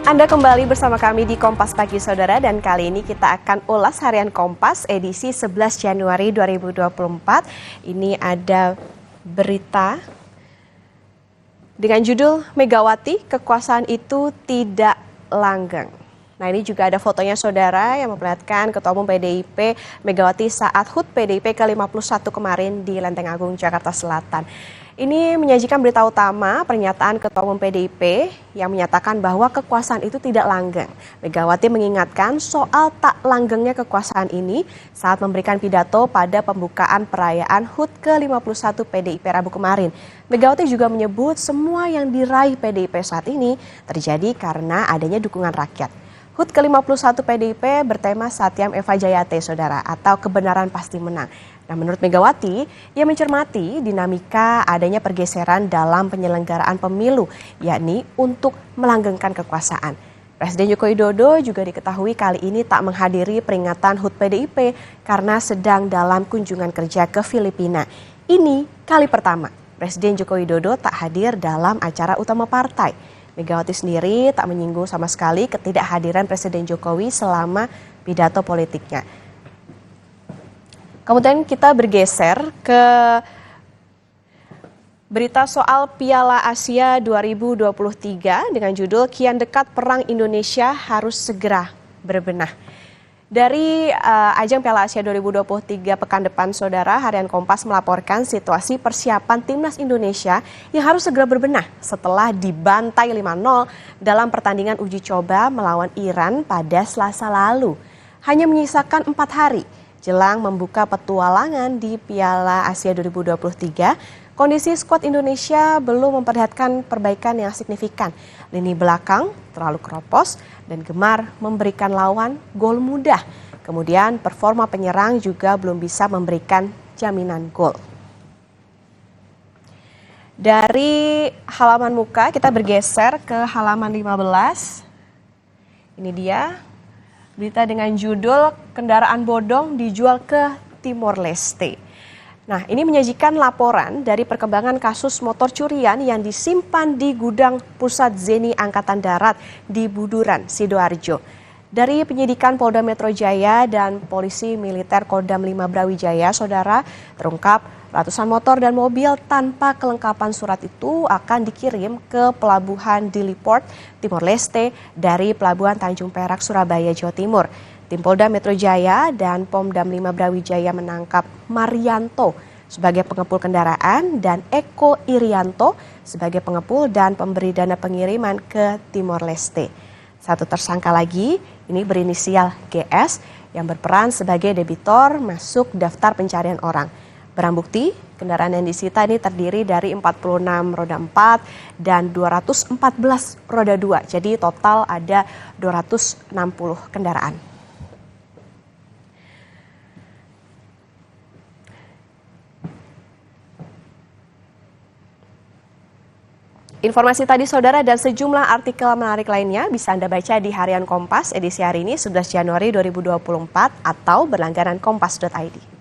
Anda kembali bersama kami di Kompas Pagi Saudara, dan kali ini kita akan ulas harian Kompas edisi 11 Januari 2024. Ini ada berita dengan judul Megawati, kekuasaan itu tidak langgeng. Nah, ini juga ada fotonya saudara yang memperlihatkan Ketua Umum PDIP Megawati saat HUT PDIP ke-51 kemarin di Lenteng Agung, Jakarta Selatan. Ini menyajikan berita utama pernyataan Ketua Umum PDIP yang menyatakan bahwa kekuasaan itu tidak langgeng. Megawati mengingatkan soal tak langgengnya kekuasaan ini saat memberikan pidato pada pembukaan perayaan HUT ke-51 PDIP Rabu kemarin. Megawati juga menyebut semua yang diraih PDIP saat ini terjadi karena adanya dukungan rakyat. HUT ke-51 PDIP bertema Satyam Eva Jayate, saudara, atau kebenaran pasti menang. Nah, menurut Megawati, ia mencermati dinamika adanya pergeseran dalam penyelenggaraan pemilu, yakni untuk melanggengkan kekuasaan. Presiden Joko Widodo juga diketahui kali ini tak menghadiri peringatan HUT PDIP karena sedang dalam kunjungan kerja ke Filipina. Ini kali pertama Presiden Joko Widodo tak hadir dalam acara utama partai. Megawati sendiri tak menyinggung sama sekali ketidakhadiran Presiden Jokowi selama pidato politiknya. Kemudian kita bergeser ke berita soal Piala Asia 2023 dengan judul Kian Dekat Perang Indonesia Harus Segera Berbenah. Dari ajang Piala Asia 2023 pekan depan, saudara, harian Kompas melaporkan situasi persiapan timnas Indonesia yang harus segera berbenah setelah dibantai 5-0 dalam pertandingan uji coba melawan Iran pada Selasa lalu. Hanya menyisakan 4 hari jelang membuka petualangan di Piala Asia 2023, kondisi skuad Indonesia belum memperlihatkan perbaikan yang signifikan. Lini belakang terlalu keropos dan gemar memberikan lawan gol mudah. Kemudian performa penyerang juga belum bisa memberikan jaminan gol. Dari halaman muka kita bergeser ke halaman 15. Ini dia berita dengan judul Kendaraan Bodong Dijual ke Timor Leste. Nah, ini menyajikan laporan dari perkembangan kasus motor curian yang disimpan di gudang Pusat Zeni Angkatan Darat di Buduran, Sidoarjo. Dari penyidikan Polda Metro Jaya dan Polisi Militer Kodam 5 Brawijaya, saudara, terungkap ratusan motor dan mobil tanpa kelengkapan surat itu akan dikirim ke pelabuhan Diliport, Timor Leste dari Pelabuhan Tanjung Perak, Surabaya, Jawa Timur. Tim Polda Metro Jaya dan Pomdam 5 Brawijaya menangkap Marianto sebagai pengepul kendaraan dan Eko Irianto sebagai pengepul dan pemberi dana pengiriman ke Timor Leste. Satu tersangka lagi, ini berinisial GS yang berperan sebagai debitor masuk daftar pencarian orang. Barang bukti, kendaraan yang disita ini terdiri dari 46 roda 4 dan 214 roda 2. Jadi total ada 260 kendaraan. Informasi tadi, saudara, dan sejumlah artikel menarik lainnya bisa Anda baca di harian Kompas edisi hari ini 11 Januari 2024 atau berlangganan kompas.id.